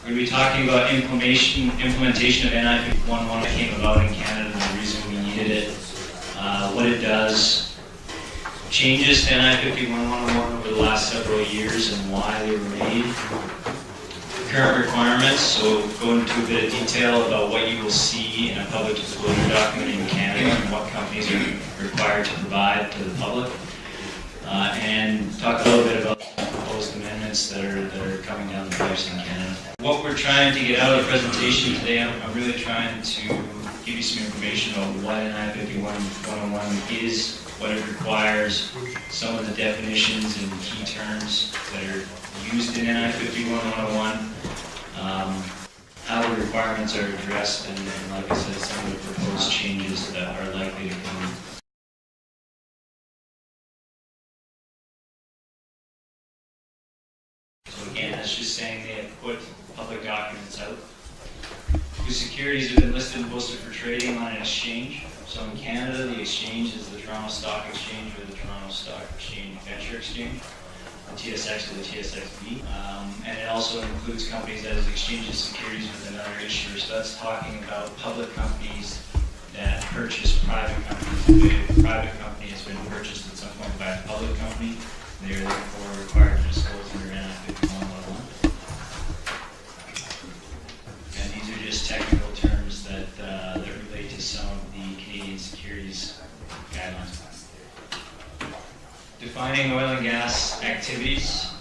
We're going to be talking about implementation of NI 5111 that came about in Canada and the reason we needed it, what it does, changes to NI 5111 over the last several years and why they were made, current requirements, so we'll go into a bit of detail about what you will see in a public disclosure document in Canada and what companies are required to provide to the public, and talk a little bit about the proposed amendments that are coming down the pipes in Canada. What we're trying to get out of the presentation today, I'm really trying to give you some information about what NI 5111 is, what it requires, some of the definitions and key terms that are used in NI 5111, how the requirements are addressed, and like I said, some of the proposed changes that are likely to come. So again, that's just saying they have put public documents out. Whose securities have been listed and posted for trading on an exchange. So in Canada, the exchange is the Toronto Stock Exchange or the Toronto Stock Exchange Venture Exchange, the TSX or the TSXV. And it also includes companies that exchanges securities with another issuer. So that's talking about public companies that purchase private companies. If a private company has been purchased at some point by a public company, they are therefore required to disclose under NI 5111. And these are just technical terms that relate to some of the Canadian securities guidelines. Defining oil and gas activities.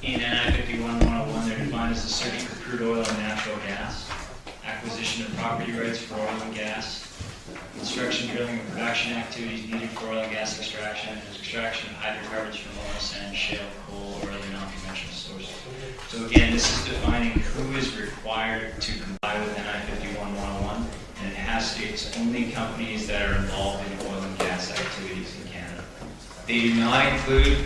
In NI 5111, they're defined as the search for crude oil and natural gas, acquisition of property rights for oil and gas, construction, drilling, and production activities needed for oil and gas extraction, and extraction of hydrocarbons from oil, sand, shale, coal, or other non-conventional sources. So again, this is defining who is required to comply with NI 5111, and it's only companies that are involved in oil and gas activities in Canada. They do not include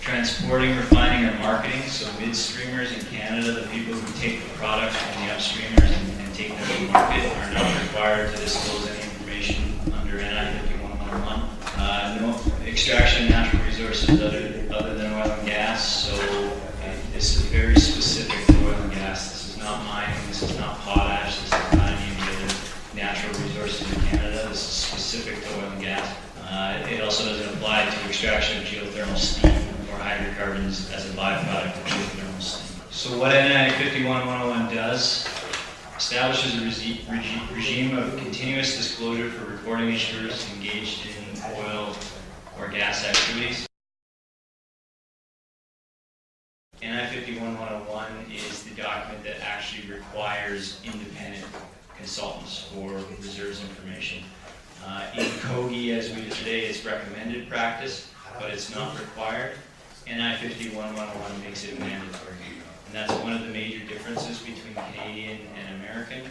transporting, refining, or marketing, so midstreamers in Canada, the people who take the products from the upstreamers and take them to market, are not required to disclose any information under NI 5111. No extraction of natural resources other than oil and gas, so this is very specific to oil and gas. This is not mining, this is not potash, this is not any of the other natural resources in Canada. This is specific to oil and gas. It also doesn't apply to extraction of geothermal steam or hydrocarbons as a byproduct of geothermal steam. So what NI 5111 does, establishes a regime of continuous disclosure for recording issuers engaged in oil or gas activities. NI 5111 is the document that actually requires independent consultants for reserves information. In COGI, as we did today, it's recommended practice, but it's not required. NI 5111 makes it mandatory. And that's one of the major differences between Canadian and American.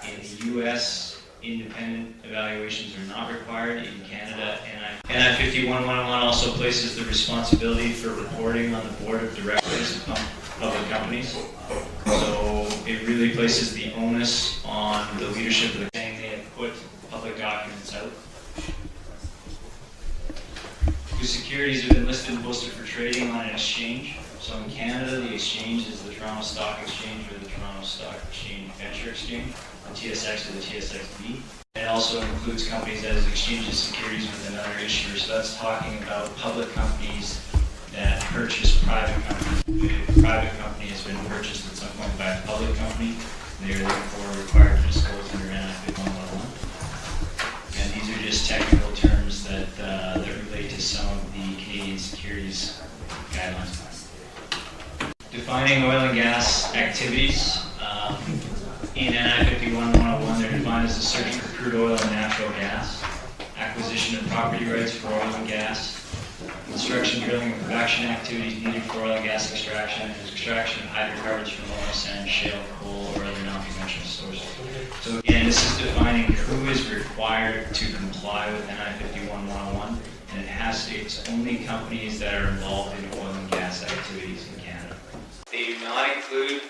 In the U.S., independent evaluations are not required. In Canada, NI 5111 also places the responsibility for reporting on the board of directors of public companies. So it really places the onus on the leadership of the thing. They have put public documents out. Whose securities have been listed and posted for trading on an exchange. So in Canada, the exchange is the Toronto Stock Exchange or the Toronto Stock Exchange Venture Exchange, the TSX or the TSXV. It also includes companies that exchanges securities with another issuer. So that's talking about public companies that purchase private companies. If a private company has been purchased at some point by a public company, they are therefore required to disclose under NI 5111. And these are just technical terms that relate to some of the Canadian securities guidelines. Defining oil and gas activities. In NI 5111, they're defined as the search for crude oil and natural gas, acquisition of property rights for oil and gas, construction, drilling, and production activities needed for oil and gas extraction, and extraction of hydrocarbons from oil, sand, shale, coal, or other non-conventional sources. So again, this is defining who is required to comply with NI 5111, and it's only companies that are involved in oil and gas activities in Canada. They do not include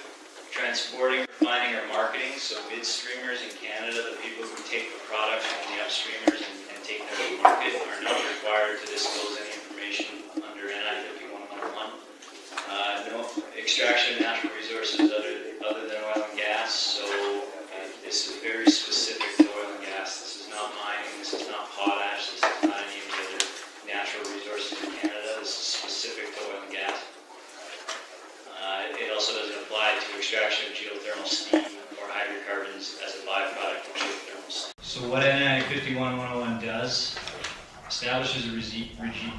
transporting, refining, or marketing, so midstreamers in Canada, the people who take the products from the upstreamers and take them to market, are not required to disclose any information under NI 5111. No extraction of natural resources other than oil and gas. So this is very specific to oil and gas. This is not mining, this is not potash, this is not any of the other natural resources in Canada. This is specific to oil and gas. It also doesn't apply to extraction of geothermal steam or hydrocarbons as a byproduct of geothermal steam. So what NI 51-101 does, establishes a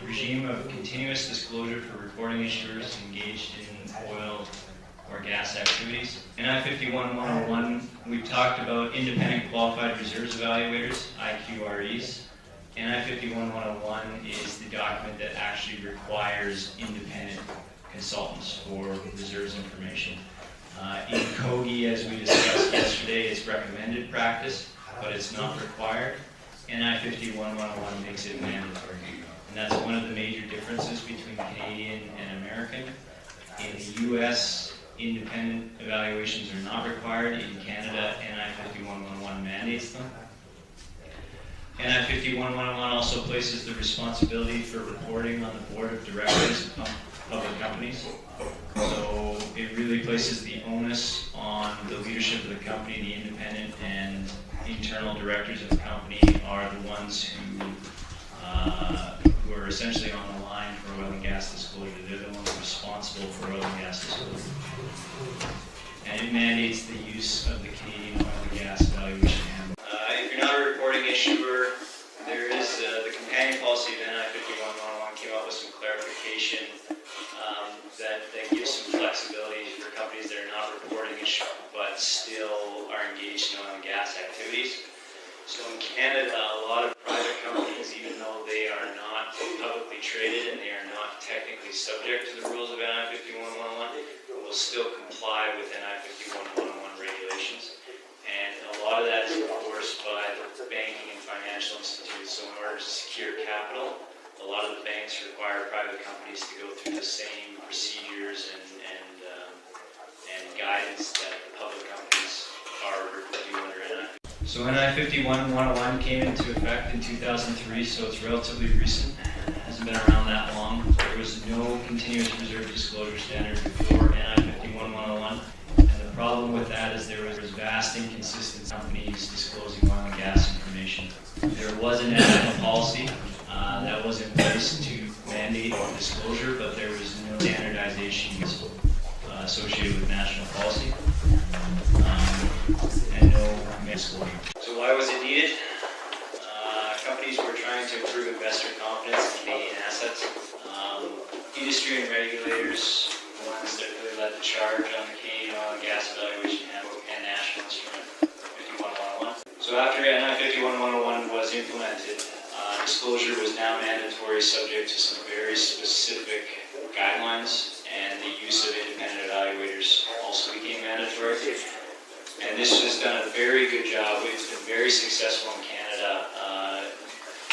regime of continuous disclosure for reporting issuers engaged in oil or gas activities. NI 51-101, we've talked about independent qualified reserves evaluators, IQREs. NI 51-101 is the document that actually requires independent consultants for reserves information. In COGI, as we discussed yesterday, it's recommended practice, but it's not required. NI 51-101 makes it mandatory. And that's one of the major differences between Canadian and American. In the US, independent evaluations are not required. In Canada, NI 51-101 mandates them. NI 51-101 also places the responsibility for reporting on the board of directors of public companies. So it really places the onus on the leadership of the company. The independent and internal directors of the company are the ones who are essentially on the line for oil and gas disclosure. They're the ones responsible for oil and gas disclosure. And it mandates the use of the Canadian oil and gas evaluation handbook. If you're not a reporting issuer, there is the companion policy of NI 51-101 came out with some clarification that gives some flexibility for companies that are not reporting issuer but still are engaged in oil and gas activities. So in Canada, a lot of private companies, even though they are not publicly traded and they are not technically subject to the rules of NI 51-101, will still comply with NI 51-101 regulations. And a lot of that is enforced by the banking and financial institutes. So in order to secure capital, a lot of the banks require private companies to go through the same procedures and guidance that the public companies are reviewed under NI. So NI 51-101 came into effect in 2003, so it's relatively recent. It hasn't been around that long. There was no continuous reserve disclosure standard before NI 51-101. And the problem with that is there was vast inconsistency in companies disclosing oil and gas information. There was a national policy that was in place to mandate disclosure, but there was no standardization associated with national policy and no disclosure. So why was it needed? Companies were trying to improve investor confidence in Canadian assets. Industry and regulators, the ones that really led the charge on the Canadian oil and gas evaluation handbook and national instrument 51-101. So after NI 51-101 was implemented, disclosure was now mandatory, subject to some very specific guidelines, and the use of independent evaluators also became mandatory. And this has done a very good job. It's been very successful in Canada,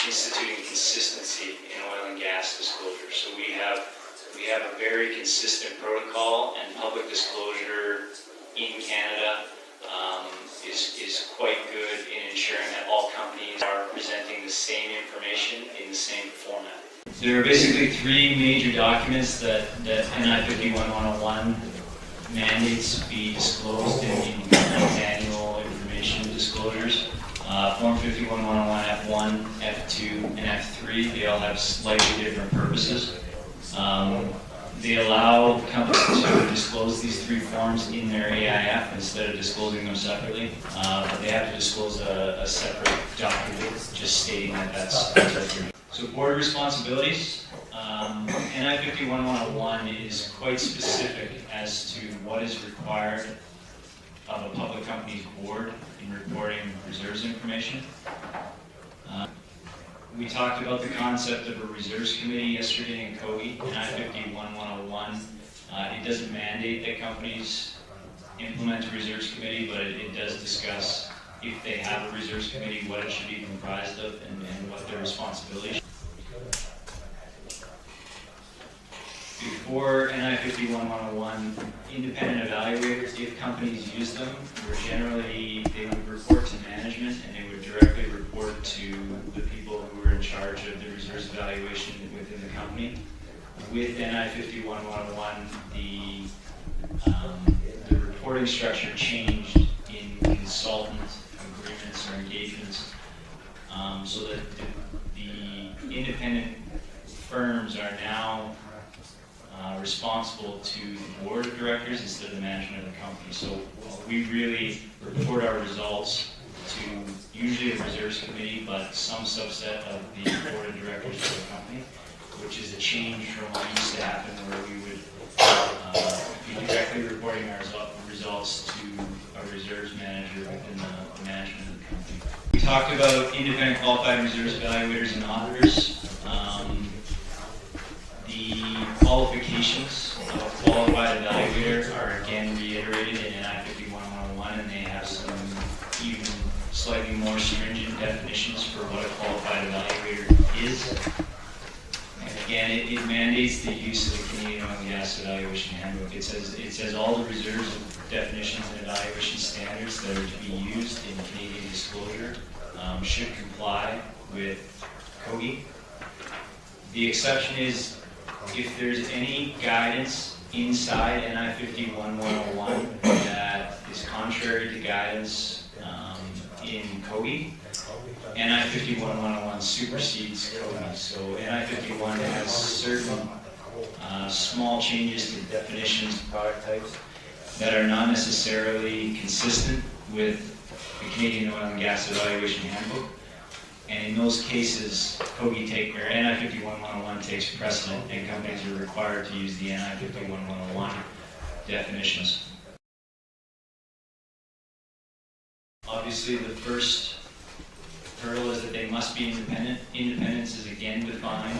instituting consistency in oil and gas disclosure. So we have a very consistent protocol, and public disclosure in Canada is quite good in ensuring that all companies are presenting the same information in the same format. There are basically three major documents that NI 51-101 mandates be disclosed in annual information disclosures. Form 51-101 F1, F2, and F3, they all have slightly different purposes. They allow companies to disclose these three forms in their AIF instead of disclosing them separately. But they have to disclose a separate document just stating that that's what they're doing. So board responsibilities. NI 51-101 is quite specific as to what is required of a public company's board in reporting reserves information. We talked about the concept of a reserves committee yesterday in COGI, NI 51-101. It doesn't mandate that companies implement a reserves committee, but it does discuss, if they have a reserves committee, what it should be comprised of and what their responsibilities. Before NI 51-101, independent evaluators, if companies use them, they would report to management, and they would directly report to the people who were in charge of the reserves evaluation within the company. With NI 51-101, the The reporting structure changed in consultant agreements or engagements, so that the independent firms are now responsible to the board of directors instead of the management of the company. So we really report our results to usually the reserves committee, but some subset of the board of directors of the company, which is a change from what used to happen where we would be directly reporting our results to a reserves manager within the management of the company. We talked about independent qualified reserves evaluators and auditors. The qualifications of a qualified evaluator are again reiterated in NI 51-101, and they have some even slightly more stringent definitions for what a qualified evaluator is. And again, it mandates the use of the Canadian Oil and Gas Evaluation Handbook. It says all the reserves definitions and evaluation standards that are to be used in Canadian disclosure should comply with COGI. The exception is if there's any guidance inside NI 51-101 that is contrary to guidance in COGI, NI 51-101 supersedes COGI. So NI 51 has certain small changes to definitions of product types that are not necessarily consistent with the Canadian Oil and Gas Evaluation Handbook. And in those cases, COGI NI 51-101 takes precedent, and companies are required to use the NI 51-101 definitions. Obviously, the first hurdle is that they must be independent. Independence is again defined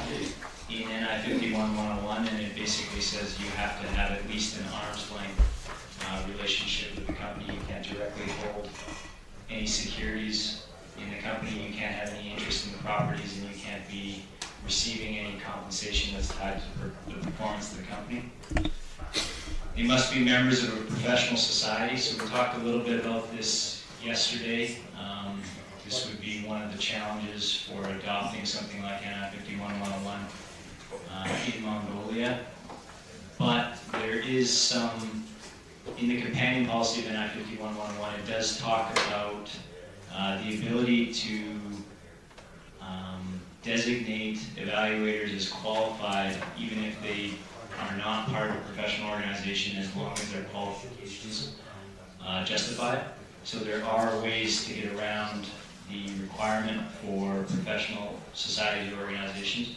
in NI 51-101, and it basically says you have to have at least an arm's length relationship with the company. You can't directly hold any securities in the company, you can't have any interest in the properties, and you can't be receiving any compensation that's tied to the performance of the company. They must be members of a professional society, so we talked a little bit about this yesterday. This would be one of the challenges for adopting something like NI 51-101 in Mongolia. But there is some, in the companion policy of NI 51-101, it does talk about the ability to designate evaluators as qualified even if they are not part of a professional organization, as long as their qualifications justify it. So there are ways to get around the requirement for professional societies or organizations.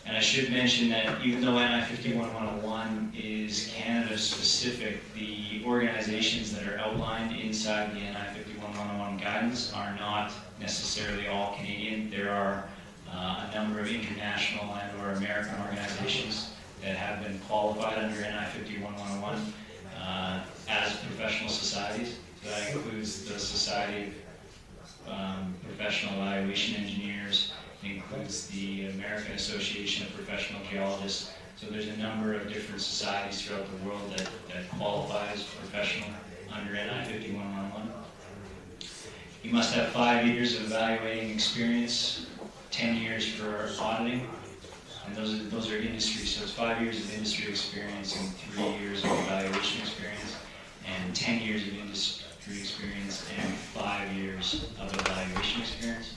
And I should mention that even though NI 51-101 is Canada specific, the organizations that are outlined inside the NI 51-101 guidance are not necessarily all Canadian. There are a number of international and or American organizations that have been qualified under NI 51-101 as professional societies. So that includes the Society of Professional Evaluation Engineers, includes the American Association of Professional Geologists. So there's a number of different societies throughout the world that qualify as professional under NI 51-101. You must have 5 years of evaluating experience, 10 years for auditing, and those are industry. So it's 5 years of industry experience and 3 years of evaluation experience, and 10 years of industry experience and 5 years of evaluation experience.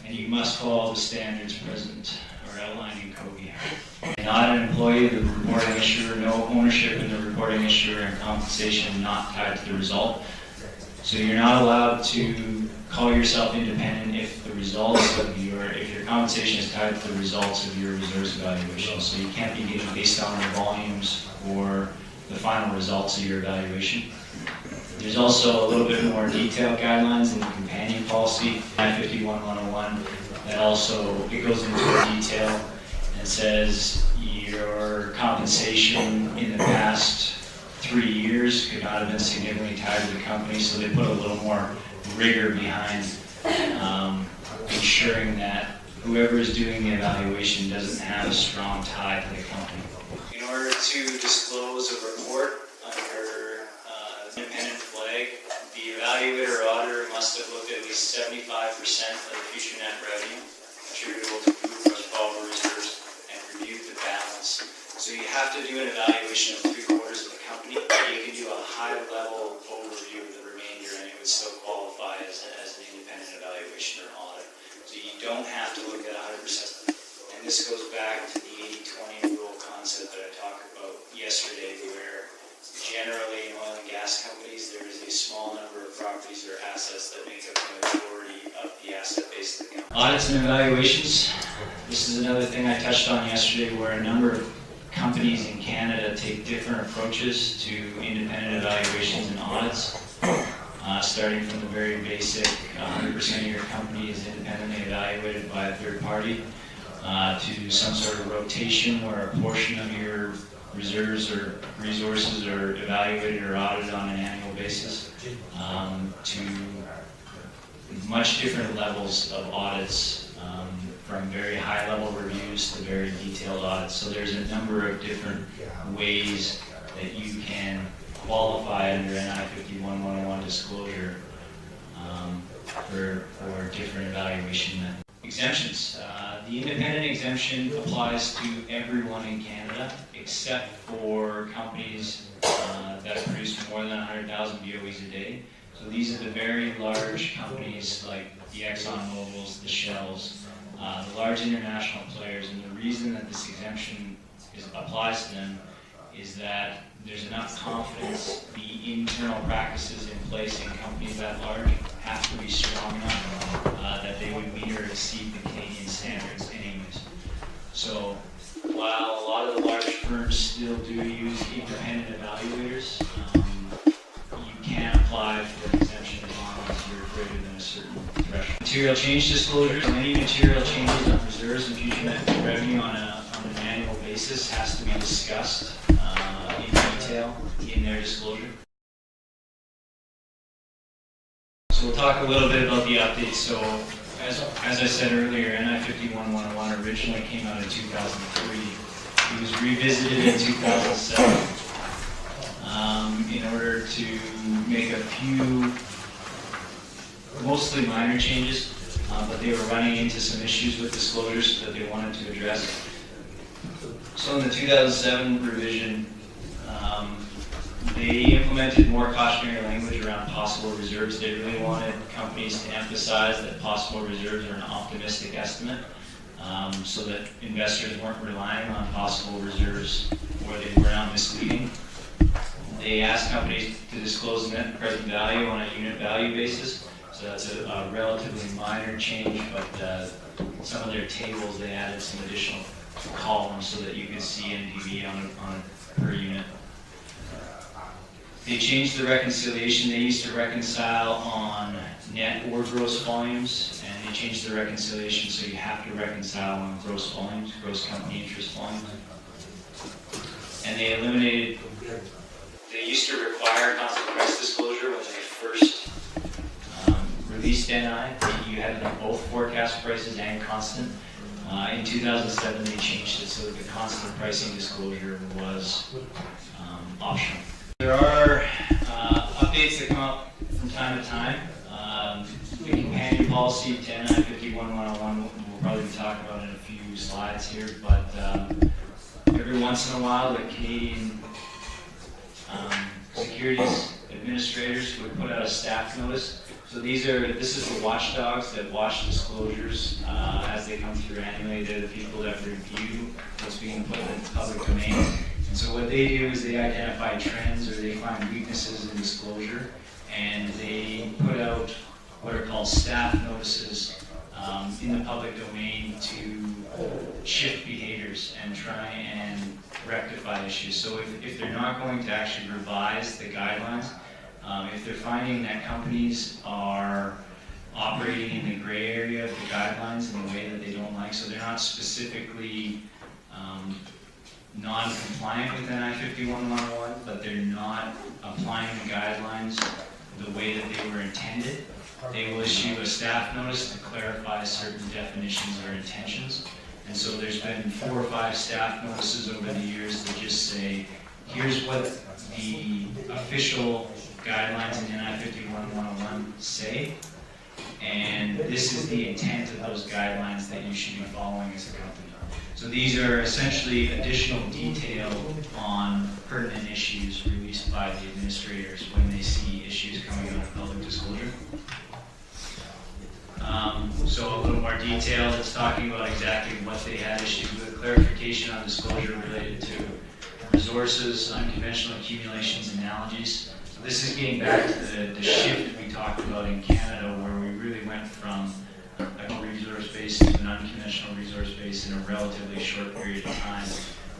And you must follow the standards present or outlined in COGI. Not an employee of the reporting issuer, no ownership in the reporting issuer, and compensation not tied to the result. So you're not allowed to call yourself independent if your compensation is tied to the results of your reserves evaluation. So you can't be getting based on the volumes or the final results of your evaluation. There's also a little bit more detailed guidelines in the companion policy, NI 51-101, that also, it goes into detail and says your compensation in the past 3 years could not have been significantly tied to the company, so they put a little more rigor behind ensuring that whoever is doing the evaluation doesn't have a strong tie to the company. In order to disclose a report under independent flag, the evaluator or auditor must have looked at least 75% of the future net revenue attributable to group reserves and reviewed the balance. So you have to do an evaluation of 3/4 of the company, you can do a high-level overview of the remainder, and it would still qualify as an independent evaluation or audit. So you don't have to look at 100%. And this goes back to the 80-20 rule concept that I talked about yesterday, where generally in oil and gas companies, there is a small number of properties or assets that make up the majority of the asset base of the company. Audits and evaluations. This is another thing I touched on yesterday, where a number of companies in Canada take different approaches to independent evaluations and audits. Starting from the very basic, 100% of your company is independently evaluated by a third party, to some sort of rotation where a portion of your reserves or resources are evaluated or audited on an annual basis, to much different levels of audits, from very high-level reviews to very detailed audits. So there's a number of different ways that you can qualify under NI 51-101 disclosure for different evaluation methods. Exemptions. The independent exemption applies to everyone in Canada except for companies that produce more than 100,000 BOEs a day. So these are the very large companies like the ExxonMobils, the Shells, the large international players. And the reason that this exemption applies to them is that there's enough confidence the internal practices in place in companies that large have to be strong enough that they would meet or exceed the Canadian standards anyways. So while a lot of the large firms still do use independent evaluators, you can apply for an exemption as long as you're greater than a certain threshold. Material change disclosures. Any material changes on reserves and future net revenue on an annual basis has to be discussed in detail in their disclosure. So we'll talk a little bit about the updates. So as I said earlier, NI 51-101 originally came out in 2003. It was revisited in 2007 in order to make a few mostly minor changes, but they were running into some issues with disclosures that they wanted to address. So in the 2007 revision, they implemented more cautionary language around possible reserves. They really wanted companies to emphasize that possible reserves are an optimistic estimate, so that investors weren't relying on possible reserves or they were not misleading. They asked companies to disclose net present value on a unit value basis. So that's a relatively minor change, but some of their tables, they added some additional columns so that you could see NPV on a per unit. They changed the reconciliation. They used to reconcile on net or gross volumes, and they changed the reconciliation so you have to reconcile on gross volumes, gross company interest volumes. And they eliminated, they used to require constant price disclosure when they first released NI. You had to know both forecast prices and constant. In 2007, they changed it so that the constant pricing disclosure was optional. There are updates that come up from time to time. The companion policy to NI 51-101 we'll probably be talking about in a few slides here, but every once in a while the Canadian securities administrators would put out a staff notice. So this is the watchdogs that watch disclosures as they come through annually. They're the people that review what's being put in the public domain. And so what they do is they identify trends or they find weaknesses in disclosure, and they put out what are called staff notices in the public domain to shift behaviors and try and rectify issues. So if they're not going to actually revise the guidelines, if they're finding that companies are operating in the gray area of the guidelines in a way that they don't like, so they're not specifically non-compliant with NI 51-101, but they're not applying the guidelines the way that they were intended, they will issue a staff notice to clarify certain definitions or intentions. And so there's been 4 or 5 staff notices over the years that just say, here's what the official guidelines in NI 51-101 say, and this is the intent of those guidelines that you should be following as a company. So these are essentially additional detail on pertinent issues released by the administrators when they see issues coming out of public disclosure. So a little more detail, it's talking about exactly what they had issues with, clarification on disclosure related to resources, unconventional accumulations, and analogies. So this is getting back to the shift we talked about in Canada, where we really went from a resource base to an unconventional resource base in a relatively short period of time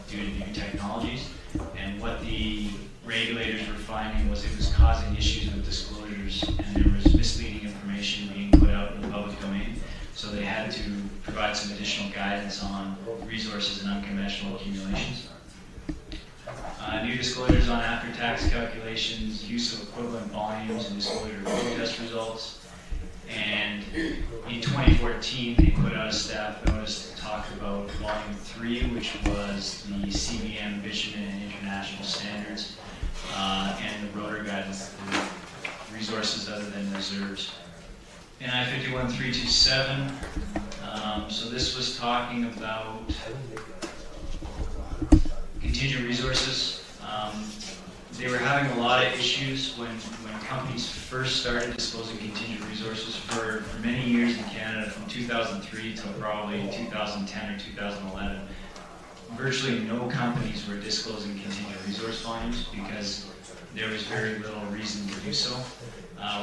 due to new technologies. And what the regulators were finding was it was causing issues with disclosures, and there was misleading information being put out in the public domain. So they had to provide some additional guidance on resources and unconventional accumulations. New disclosures on after-tax calculations, use of equivalent volumes, and disclosure of flow test results. And in 2014, they put out a staff notice to talk about Volume 3, which was the CBM bitumen and international standards, and the rotor guidance for resources other than reserves. NI 51327, so this was talking about contingent resources. They were having a lot of issues when companies first started disclosing contingent resources. For many years in Canada, from 2003 to probably 2010 or 2011, virtually no companies were disclosing contingent resource volumes because there was very little reason to do so.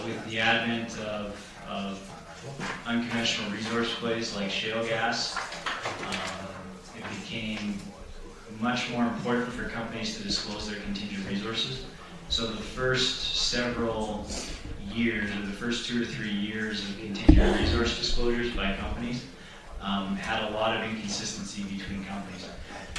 With the advent of unconventional resource plays like shale gas, it became much more important for companies to disclose their contingent resources. So the first several years, or the first 2 or 3 years of contingent resource disclosures by companies, had a lot of inconsistency between companies.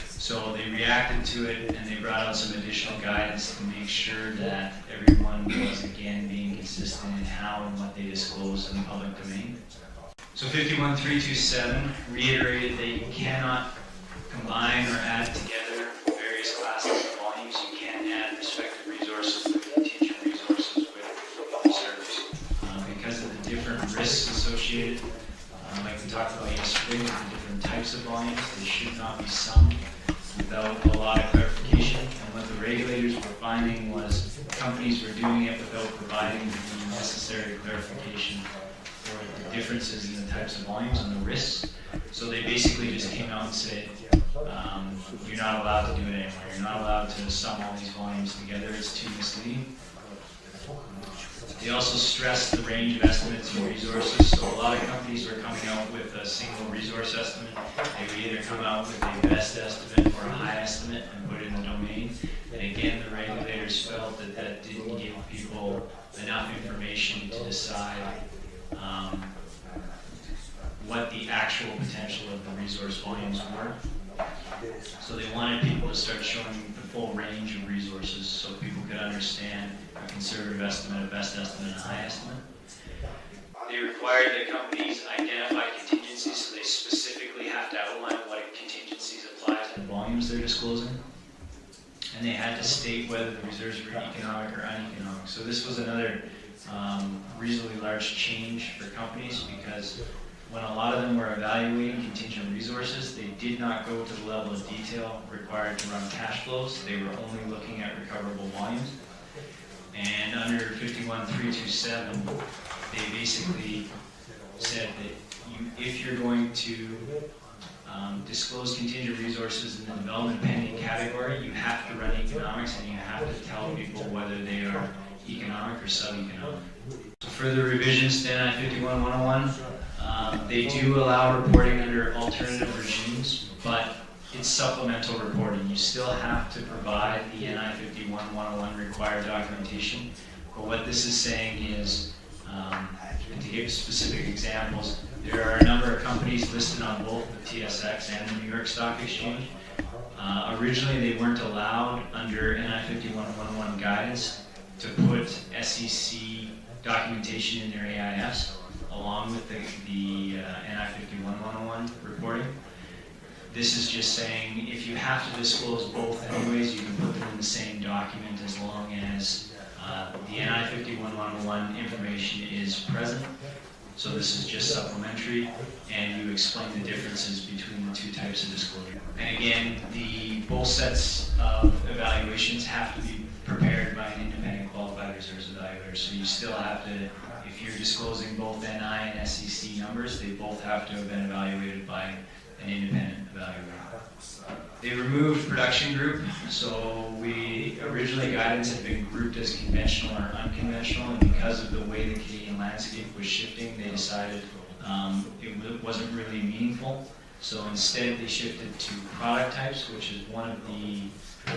So they reacted to it, and they brought out some additional guidance to make sure that everyone was again being consistent in how and what they disclose in the public domain. So 51327 reiterated that you cannot combine or add together various classes of volumes. You can't add respective resources with contingent resources with reserves. Because of the different risks associated, like we talked about yesterday, with the different types of volumes, they should not be summed without a lot of clarification. And what the regulators were finding was companies were doing it without providing the necessary clarification for the differences in the types of volumes and the risks. So they basically just came out and said, you're not allowed to do it anymore. You're not allowed to sum all these volumes together. It's too misleading. They also stressed the range of estimates and resources. So a lot of companies were coming out with a single resource estimate. They would either come out with a best estimate or a high estimate and put it in the domain. And again, the regulators felt that that didn't give people enough information to decide what the actual potential of the resource volumes were. So they wanted people to start showing the full range of resources so people could understand a conservative estimate, a best estimate, and a high estimate. They required that companies identify contingencies, so they specifically have to outline what contingencies apply to the volumes they're disclosing. And they had to state whether the reserves were economic or uneconomic. So this was another reasonably large change for companies, because when a lot of them were evaluating contingent resources, they did not go to the level of detail required to run cash flows. They were only looking at recoverable volumes. And under 51327, they basically said that if you're going to disclose contingent resources in the development pending category, you have to run economics, and you have to tell people whether they are economic or sub-economic. So further revisions to NI 51101. They do allow reporting under alternative regimes, but it's supplemental reporting. You still have to provide the NI 51101 required documentation. But what this is saying is, to give specific examples, there are a number of companies listed on both the TSX and the New York Stock Exchange. Originally, they weren't allowed under NI 51101 guidance to put SEC documentation in their AIFs, along with the NI 51101 reporting. This is just saying if you have to disclose both anyways, you can put them in the same document as long as the NI 51101 information is present. So this is just supplementary, and you explain the differences between the two types of disclosure. And again, both sets of evaluations have to be prepared by an independent qualified reserves evaluator. So you still have to, if you're disclosing both NI and SEC numbers, they both have to have been evaluated by an independent evaluator. They removed production group, so originally guidance had been grouped as conventional or unconventional, and because of the way the Canadian landscape was shifting, they decided it wasn't really meaningful. So instead they shifted to product types, which is one of the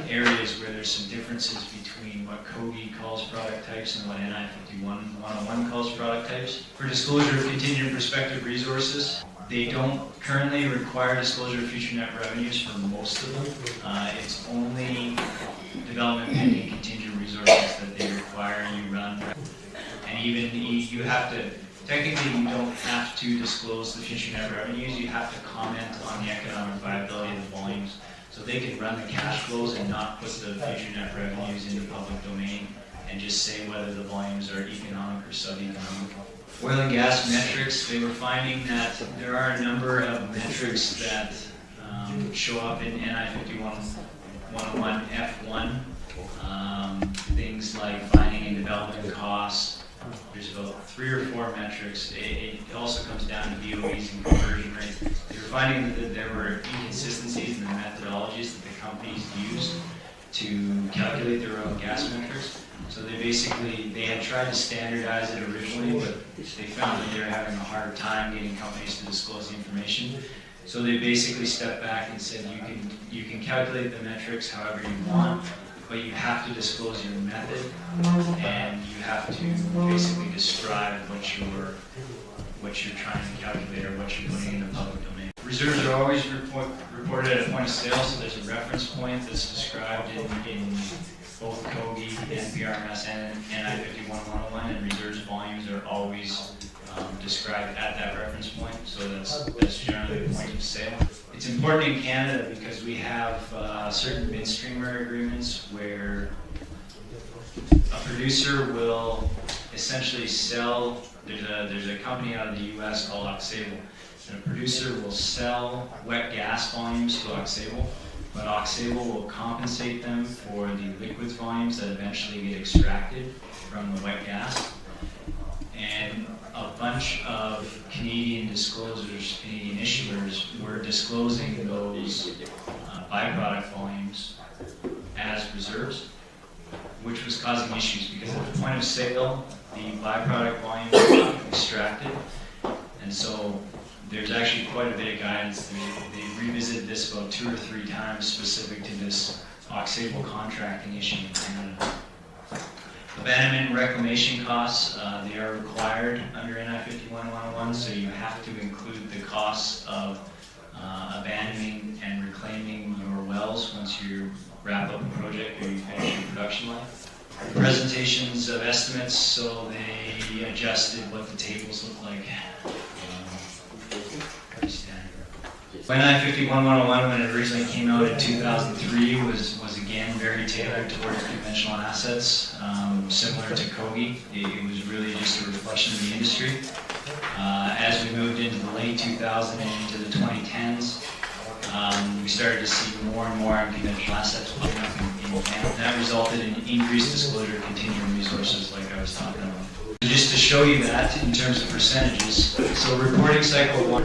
areas where there's some differences between what COGI calls product types and what NI 51-101 calls product types. For disclosure of contingent and prospective resources, they don't currently require disclosure of future net revenues for most of them. It's only development pending contingent resources that they require you run. And even you have to, technically you don't have to disclose the future net revenues, you have to comment on the economic viability of the volumes. So they can run the cash flows and not put the future net revenues in the public domain and just say whether the volumes are economic or sub-economic. Oil and gas metrics, they were finding that there are a number of metrics that show up in NI 51-101 F1, things like finding and development costs. There's about 3 or 4 metrics. It also comes down to BOEs and conversion rates. They were finding that there were inconsistencies in the methodologies that the companies used to calculate their oil and gas metrics. So they had tried to standardize it originally, but they found that they were having a hard time getting companies to disclose the information. So they basically stepped back and said you can calculate the metrics however you want, but you have to disclose your method, and you have to basically describe what you're trying to calculate or what you're putting in the public domain. Reserves are always reported at a point of sale, so there's a reference point that's described in both COGI, NPRMS, and NI 51-101, and reserves volumes are always described at that reference point, so that's generally the point of sale. It's important in Canada because we have certain midstreamer agreements where a producer will essentially sell, there's a company out of the US called Oxable, and a producer will sell wet gas volumes to Oxable, but Oxable will compensate them for the liquids volumes that eventually get extracted from the wet gas. And a bunch of Canadian disclosures, Canadian issuers, were disclosing those byproduct volumes as reserves, which was causing issues because at the point of sale, the byproduct volumes were not extracted. And so there's actually quite a bit of guidance. They revisited this about 2 or 3 times specific to this Oxable contracting issue in Canada. Abandonment and reclamation costs, they are required under NI 51-101, so you have to include the costs of abandoning and reclaiming your wells once you wrap up a project or you finish your production life. Presentations of estimates, so they adjusted what the tables look like. Pretty standard. NI 51-101, when it originally came out in 2003, was again very tailored towards conventional assets, similar to COGI. It was really just a reflection of the industry. As we moved into the late 2000s and into the 2010s, we started to see more and more unconventional assets popping up in Canada. That resulted in increased disclosure of contingent resources like I was talking about. Just to show you that in terms of percentages, so reporting cycle 1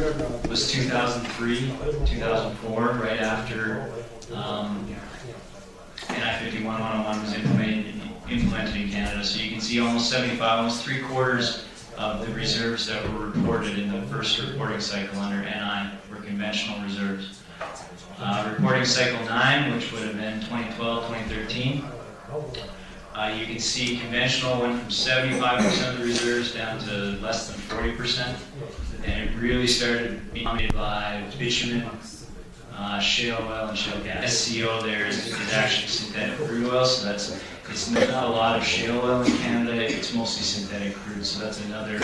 was 2003, 2004, right after NI 51-101 was implemented in Canada. So you can see almost almost 3/4 of the reserves that were reported in the first reporting cycle under NI were conventional reserves. Reporting cycle 9, which would have been 2012-2013, you can see conventional went from 75% of the reserves down to less than 40%, and it really started being dominated by bitumen, shale oil, and shale gas. SCO there is actually synthetic crude oil, so it's not a lot of shale oil in Canada, it's mostly synthetic crude, so that's another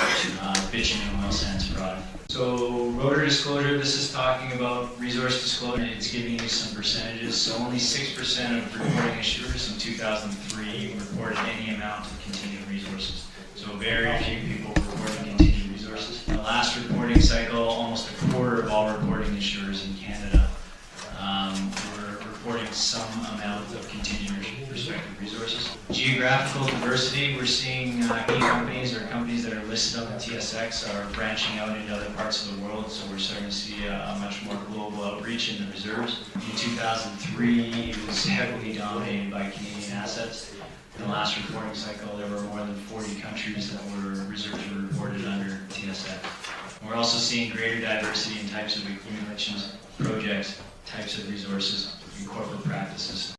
bitumen oil sands product. So rotor disclosure, this is talking about resource disclosure. It's giving you some percentages. So only 6% of reporting issuers in 2003 reported any amount of contingent resources. So very few people reported contingent resources. last reporting cycle, almost a quarter of all reporting insurers in Canada were reporting some amount of contingent prospective resources. Geographical diversity, we're seeing key companies or companies that are listed on the TSX are branching out into other parts of the world, so we're starting to see a much more global outreach in the reserves. In 2003, it was heavily dominated by Canadian assets. In the last reporting cycle, there were more than 40 countries that reserves were reported under TSX. We're also seeing greater diversity in types of accumulations, projects, types of resources, and corporate practices.